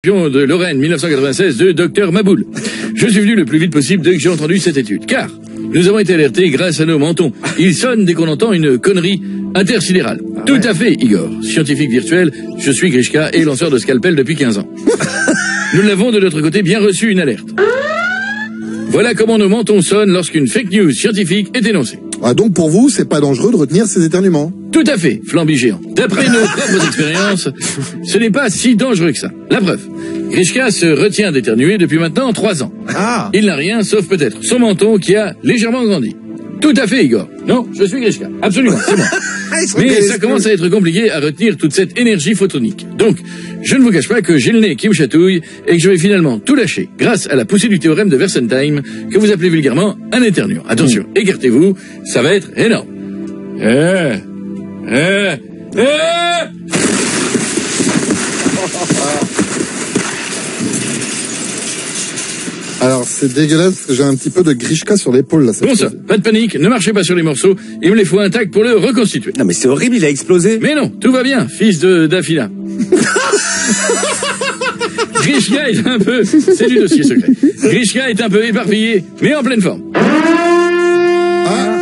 Champion de Lorraine 1996 de Dr Maboul. Je suis venu le plus vite possible dès que j'ai entendu cette étude, car nous avons été alertés grâce à nos mentons. Ils sonnent dès qu'on entend une connerie intersidérale. Tout à fait, Igor. Scientifique virtuel, je suis Grishka et lanceur de scalpel depuis 15 ans. Nous l'avons de notre côté bien reçu une alerte. Voilà comment nos mentons sonnent lorsqu'une fake news scientifique est énoncée. Ah, donc pour vous, c'est pas dangereux de retenir ces éternuements? Tout à fait, flambi géant. D'après nos propres expériences, ce n'est pas si dangereux que ça. La preuve, Grishka se retient d'éternuer depuis maintenant 3 ans. Ah. Il n'a rien, sauf peut-être son menton qui a légèrement grandi. Tout à fait, Igor. Non, je suis Grishka. Absolument, c'est moi. Mais ça commence à être compliqué à retenir toute cette énergie photonique. Donc, je ne vous cache pas que j'ai le nez qui me chatouille et que je vais finalement tout lâcher grâce à la poussée du théorème de Versenheim que vous appelez vulgairement un éternuant. Attention, écartez-vous, ça va être énorme. Alors, c'est dégueulasse parce que j'ai un petit peu de Grishka sur l'épaule, là. Bon ça, pas de panique, ne marchez pas sur les morceaux, il me les faut intacts pour le reconstituer. Non mais c'est horrible, il a explosé. Mais non, tout va bien, fils de Dafila. Grishka est un peu... C'est du dossier secret. Grishka est un peu éparpillé, mais en pleine forme. Ah,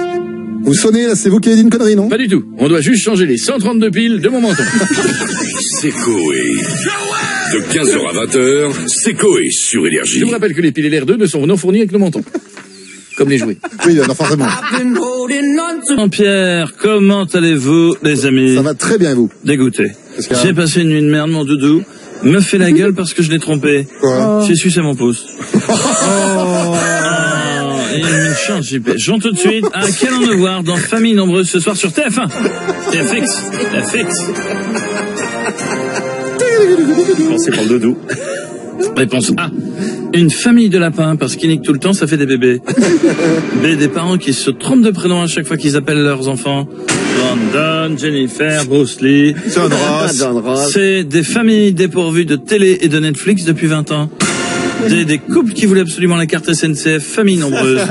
vous sonnez, là, c'est vous qui avez dit une connerie, non? Pas du tout, on doit juste changer les 132 piles de mon menton. C'est Koé. De 15h à 20h, c'est Koé sur Énergie. Je vous rappelle que les piles LR2 ne sont non fournies avec le menton. Comme les jouets. Oui, non, forcément. Jean-Pierre, comment allez-vous, les amis? Ça va très bien, et vous? Dégoûté. Qu'est-ce qu'il y a? J'ai passé une nuit de merde, mon doudou. Me fait la gueule parce que je l'ai trompé. Quoi? J'ai sucé mon pouce. Il y a une chance, JP. J'en tout de suite. À quel en devoir dans Famille Nombreuse ce soir sur TF1? TFX. Pensez pour le doudou. Réponse A. Une famille de lapins, parce qu'ils niquent tout le temps, ça fait des bébés. B. Des parents qui se trompent de prénom à chaque fois qu'ils appellent leurs enfants. Brandon, Jennifer, Bruce Lee. John Ross. C. Des familles dépourvues de télé et de Netflix depuis 20 ans. D. Des couples qui voulaient absolument la carte SNCF, famille nombreuse.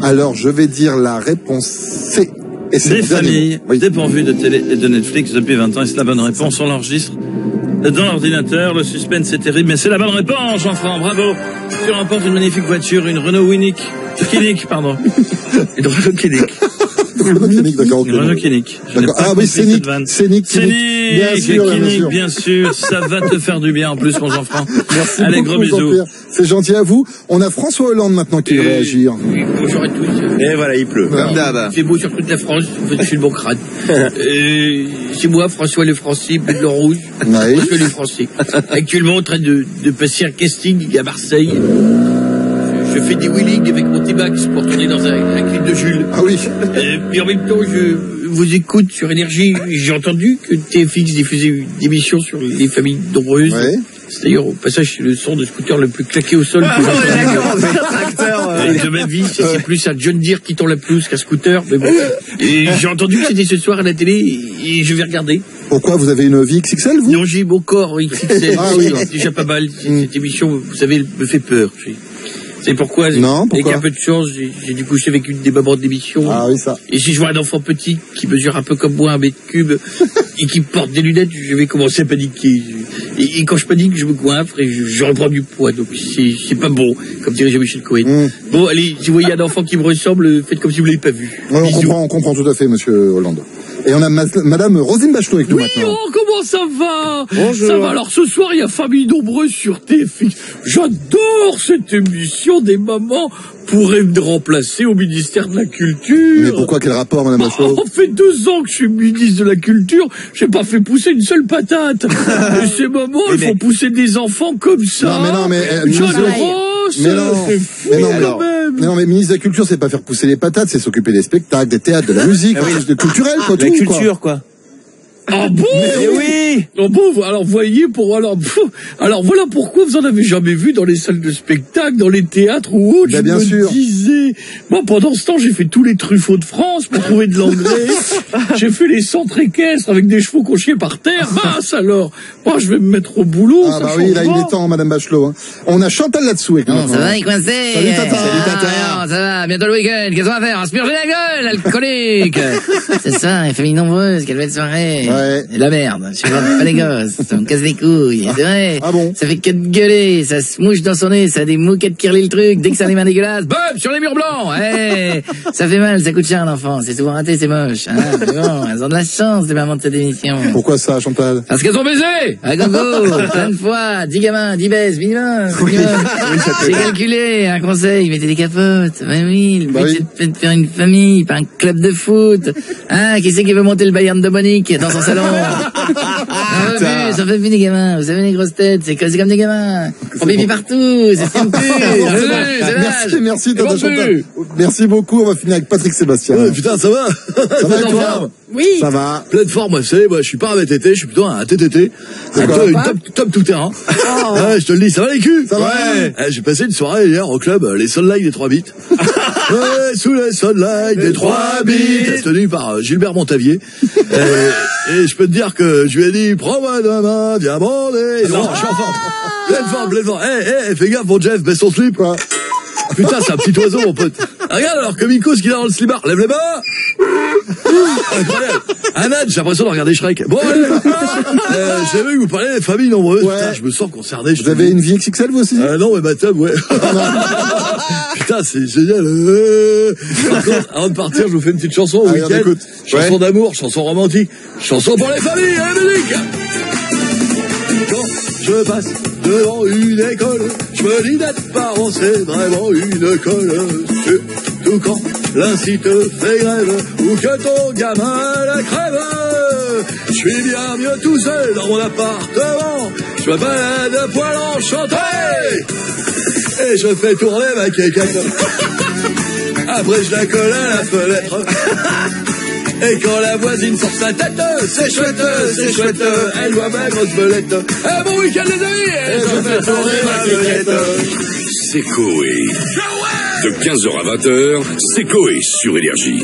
Alors, je vais dire la réponse C. Et c'est Des le dernier familles mot. Oui. dépourvues de télé et de Netflix depuis 20 ans, et c'est la bonne réponse. On l'enregistre dans l'ordinateur, le suspense est terrible, mais c'est la bonne réponse, Jean-Franc, bravo. Tu remportes une magnifique voiture, une Renault Kwid, pardon. Une Renault Kwid. Clinique, d'accord, ok. Une Renault Kwid. D'accord. Ah oui, Scénic. Bien sûr, bien sûr, ça va te faire du bien en plus, mon Jean-Franc. Merci Allez, beaucoup, gros bisous. Jean-Pierre. C'est gentil à vous. On a François Hollande maintenant qui veut réagir. Oui, bonjour à tous. Et voilà, il pleut. Comme d'hab. C'est beau sur toute la France, je suis le bon crâne. C'est moi, François Le Français, bleu de l'or rouge. Oui. François Le Français. Actuellement en train de passer un casting à Marseille. Je fais des wheelings avec mon T-Max pour tourner dans un clip de Jules. Ah oui. Puis en même temps, je vous écoute sur Énergie. J'ai entendu que TFX diffusait une émission sur les familles nombreuses. Ouais. C'est d'ailleurs au passage le son de scooter le plus claqué au sol que j'ai entendu de ma vie. C'est plus un John Deere qui tend la pelouse qu'un scooter. Mais bon. Et j'ai entendu que c'était ce soir à la télé et je vais regarder. Pourquoi vous avez une vie XXL, vous? Non, j'ai mon corps XXL. Ah oui, c'est déjà pas mal. Cette émission, vous savez, me fait peur. C'est pourquoi, Non, pourquoi? avec un peu de chance, j'ai dû coucher avec une des mamans de l'émission. Ah oui, ça. Et si je vois un enfant petit qui mesure un peu comme moi, 1 mètre cube, et qui porte des lunettes, je vais commencer à paniquer. Et quand je panique, je me coinfre et je reprends du poids. Donc c'est pas bon, comme dirait Jean-Michel Cohen. Bon, allez, si vous voyez un enfant qui me ressemble, faites comme si vous l'avez pas vu. Ouais, on comprend tout à fait, monsieur Hollande. Et on a madame Roselyne Bachelot avec nous maintenant. Oh, comment ça va? Bonjour. Ça va, alors ce soir, il y a Famille Nombreuse sur TFX. J'adore cette émission des mamans. Pourrait me remplacer au ministère de la Culture. Mais pourquoi, quel rapport, madame Bachelot? Ça fait 2 ans que je suis ministre de la Culture, j'ai pas fait pousser une seule patate. Et ces mamans, elles font pousser des enfants comme ça. Non, mais John ministre- Ross, Mais non, c'est fou mais non, quand même. mais non, mais ministre de la Culture, c'est pas faire pousser les patates, c'est s'occuper des spectacles, des théâtres, de la musique, de culturel, quoi, La tout, culture, quoi. Ah bon? Mais oui. Ah bon, alors voyez, alors voilà pourquoi vous en avez jamais vu dans les salles de spectacle, dans les théâtres ou autres. Ben, Je bien me sûr. disais amusé. Moi, pendant ce temps, j'ai fait tous les truffaut de France pour trouver de l'engrais. J'ai fait les centres équestres avec des chevaux qu'on chiait par terre. Mince alors. Moi, je vais me mettre au boulot. Ah bah oui, là, il est temps, Madame Bachelot. Hein. On a Chantal là-dessous avec nous. Non, ça va, il est coincé. Salut, Tata. Salut, Tata. Ça va, bientôt le week-end. Qu'est-ce qu'on va faire? On va se purger la gueule, alcoolique. C'est ça, les familles nombreuses, quelle belle soirée. Ouais. Et la merde. Je regarde pas les gosses. Ça me casse les couilles. C'est vrai. Ah bon? Ça fait que de gueuler. Ça se mouche dans son nez. Ça a des mouquettes qui relient le truc. Dès que ça a les mains dégueulasses. Bob, sur les murs blancs. Ouais. Ça fait mal, ça coûte cher, l'enfant. C'est souvent raté, c'est moche. Hein. Mais bon, elles ont de la chance, les mamans de cette émission. Pourquoi ça, Chantal? Parce qu'elles ont baisé. À gogo, plein de fois, 10 gamins, 10 baises, minimum. C'est calculé, un conseil, mettez des capotes. Ouais, oui, le but Bah oui. c'est de faire une famille, pas un club de foot. Hein, qui c'est qui veut monter le Bayern de Munich dans son salon? Ça fait plus des gamins, vous savez les grosses têtes, c'est comme des gamins. On pipi partout, c'est ce Merci, Tata Chantal. Merci beaucoup, on va finir avec Patrick Sébastien. Putain, ça va? Ça va, et toi? Oui. Ça va. Pleine forme, vous savez, moi, je suis pas un VTT, je suis plutôt un TTT. C'est quoi? une top tout terrain. Ouais, je te le dis, ça va les culs? Ça va. Ouais. J'ai passé une soirée hier au club, les Sunlight des 3 bits. Ouais, sous les Sunlight des 3 bits. Tenu par Gilbert Montavier. Et je peux te dire que je lui ai dit, prends-moi de ma main, viens bander. Non, je suis en forme. Pleine forme. Fais gaffe, mon Jeff, baisse ton slip. Quoi? Putain, c'est un petit oiseau, mon pote. Regarde alors, comme Nikos qui est dans le slibard. Lève les mains. Incroyable. Un âne, j'ai l'impression de regarder Shrek. Bon, allez. J'ai vu que vous parlez des familles nombreuses. Ouais. Putain, je me sens concerné. Vous avez une vie XXL, vous aussi? Non, mais ma table, ouais. Putain, c'est génial. Par contre, avant de partir, je vous fais une petite chanson au Allez, on week-end. écoute. Chanson d'amour, chanson romantique, chanson pour les familles, hein, musique. Quand je passe devant une école, je me dis d'être parent, c'est vraiment une colle. Surtout quand l'incite te fait grève, ou que ton gamin la crève. Je suis bien mieux tout seul dans mon appartement, je me balade à poil enchanté, et je fais tourner ma quéquette. Après je la colle à la fenêtre. Et quand la voisine sort sa tête, c'est chouette, elle voit ma grosse belette. Bon week-end les amis, et je fais tourner ma quéquette. C'est Coé. De 15h à 20h, c'est Coé sur Énergie.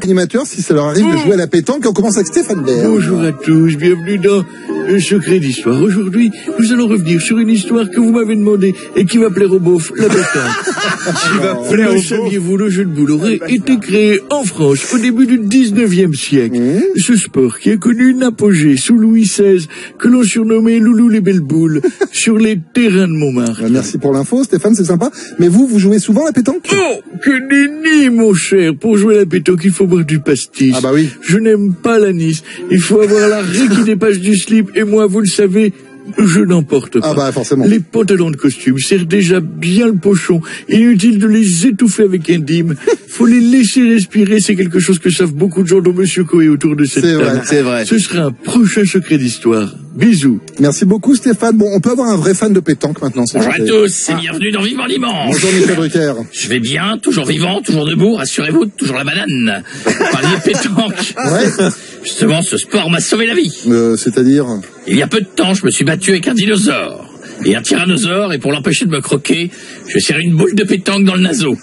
Animateurs, si ça leur arrive de jouer à la pétanque, on commence avec Stéphane Bern. Bonjour à tous, bienvenue dans Un secret d'histoire. Aujourd'hui, nous allons revenir sur une histoire que vous m'avez demandé et qui va plaire au beauf, la pétanque. Le saviez-vous, le jeu de boules aurait été créé en France au début du 19e siècle. Ce sport qui a connu une apogée sous Louis XVI, que l'on surnommait Loulou les belles boules, sur les terrains de Montmartre. Merci pour l'info, Stéphane, c'est sympa. Mais vous jouez souvent à la pétanque? Oh, que nenni, mon cher. Pour jouer à la pétanque, il faut boire du pastis. Ah bah oui. Je n'aime pas l'anis. Il faut avoir la raie qui dépasse du slip. Et moi, vous le savez, je n'emporte pas. Ah bah forcément. Les pantalons de costume serrent déjà bien le pochon. Inutile de les étouffer avec un dîme. Faut les laisser respirer. C'est quelque chose que savent beaucoup de gens, dont Monsieur Coé autour de cette table. C'est vrai. Ce sera un prochain secret d'histoire. Bisous. Merci beaucoup, Stéphane. Bon, on peut avoir un vrai fan de pétanque maintenant. Bonjour à tous et bienvenue dans Vivement Dimanche. Bonjour, Michel Drucker. Je vais bien, toujours vivant, toujours debout, rassurez-vous, toujours la banane. Vous parliez pétanque. Ouais. Justement, ce sport m'a sauvé la vie. C'est-à-dire? Il y a peu de temps, je me suis battu avec un dinosaure et un tyrannosaure, et pour l'empêcher de me croquer, je lui ai serré une boule de pétanque dans le naseau.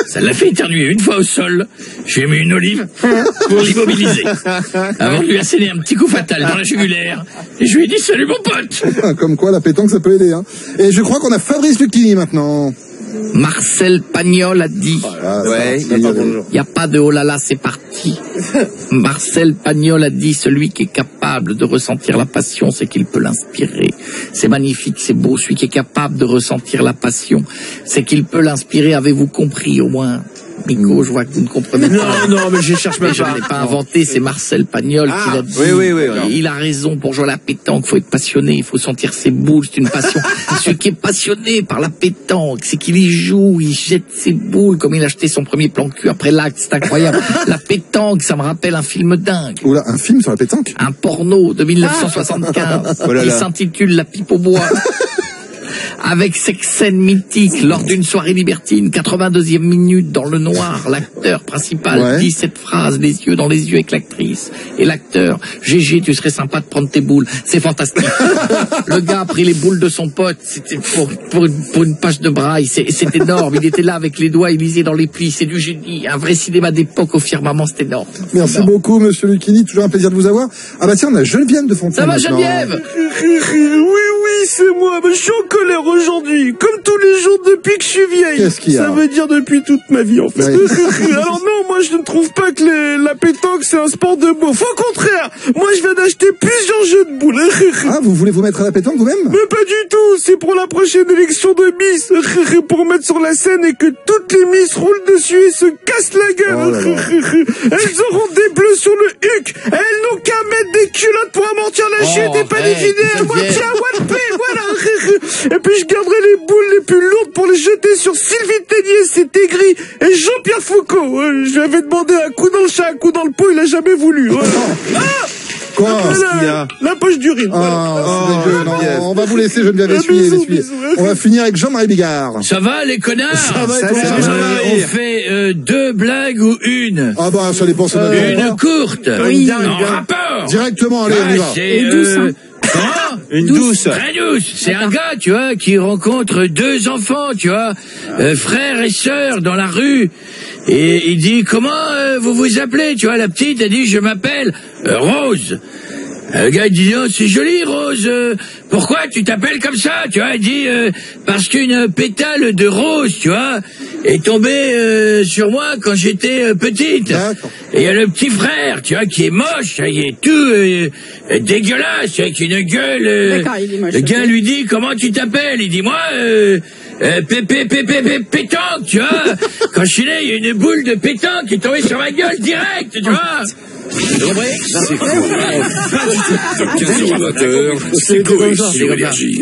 Ça l'a fait éternuer une fois au sol. Je lui ai mis une olive pour l'immobiliser, avant de lui asséner un petit coup fatal dans la jugulaire. Et je lui ai dit salut mon pote. Comme quoi, la pétanque, ça peut aider, hein. Et je crois qu'on a Fabrice Lucchini maintenant. Marcel Pagnol a dit. Ouais, il Il n'y a pas de oh là là, c'est parti. Marcel Pagnol a dit, celui qui est capable de ressentir la passion, c'est qu'il peut l'inspirer. C'est magnifique, c'est beau. Celui qui est capable de ressentir la passion, c'est qu'il peut l'inspirer. Avez-vous compris au moins? Nico, je vois que vous ne comprenez pas. Non, mais je cherche même Mais je ne l'ai pas inventé, c'est Marcel Pagnol qui l'a dit. Oui. Et il a raison, pour jouer à la pétanque, il faut être passionné, il faut sentir ses boules, c'est une passion. Celui qui est passionné par la pétanque, c'est qu'il y joue, il jette ses boules, comme il a acheté son premier plan cul après l'acte, c'est incroyable. La pétanque, ça me rappelle un film dingue. Oula, un film sur la pétanque? Un porno de 1975 Oh là qui là. s'intitule La pipe au bois. avec cette scène mythique lors d'une soirée libertine, 82e minute dans le noir, l'acteur principal dit cette phrase, les yeux dans les yeux avec l'actrice. Et l'acteur, GG, tu serais sympa de prendre tes boules, c'est fantastique. Le gars a pris les boules de son pote, c'était pour une page de braille, c'est énorme, il était là avec les doigts, il lisait dans les plis, c'est du génie, un vrai cinéma d'époque au firmament, c'est énorme. Merci beaucoup, monsieur Lucchini, toujours un plaisir de vous avoir. Ah bah tiens, on a Geneviève de Fontaine. Ça va, maintenant. Geneviève? Oui, c'est moi. Je suis en colère aujourd'hui, comme tous les jours depuis que je suis vieille. Qu'est-ce qu'il y a? Ça veut dire depuis toute ma vie, en fait. Ouais. Alors non, moi je ne trouve pas que la pétanque c'est un sport de beauf. Au contraire, moi je viens d'acheter plusieurs jeux de boules. Ah, vous voulez vous mettre à la pétanque vous-même? Mais pas du tout, c'est pour la prochaine élection de Miss, pour mettre sur la scène et que toutes les Miss roulent dessus et se cassent la gueule. Oh là là. Elles auront des bleus sur le huc, elles n'ont qu'à mettre des culottes pour amortir la chute et pas les vider à moitié à Walpé, voilà. Et puis je garderai les boules les plus lourdes pour les jeter sur Sylvie Tellier, c'est aigri, et Jean-Pierre Foucault. Je lui avais demandé un coup dans le chat, un coup dans le pot, il a jamais voulu. Quoi? La poche d'urine. Ah, c'est dégueu, non, on va vous laisser, Geneviève, essuyer. On va finir avec Jean-Marie Bigard. Ça va, les connards? Ça va, et toi? On fait 2 blagues ou une? Ah bah, ça dépend, ça Une courte. Oui. En rapport. Directement, allez, on y va. C'est comment? Une douce. Très douce. C'est un gars, tu vois, qui rencontre 2 enfants, tu vois, frères et sœurs dans la rue. Et il dit, comment vous vous appelez? Tu vois, la petite, elle dit, je m'appelle Rose. Le gars, il dit, oh, c'est joli, Rose. Pourquoi tu t'appelles comme ça? Tu vois, il dit, parce qu'une pétale de rose, tu vois, est tombée sur moi quand j'étais petite. D'accord. Et il y a le petit frère, tu vois, qui est moche, il est tout dégueulasse, avec une gueule. D'accord, il est moche. Le gars lui dit, comment tu t'appelles? Il dit, moi, pétanque, tu vois. Quand je suis né, il y a une boule de pétanque qui est tombée sur ma gueule direct, tu vois. C'est Coé. De 15h à 20h, c'est Coé sur Énergie.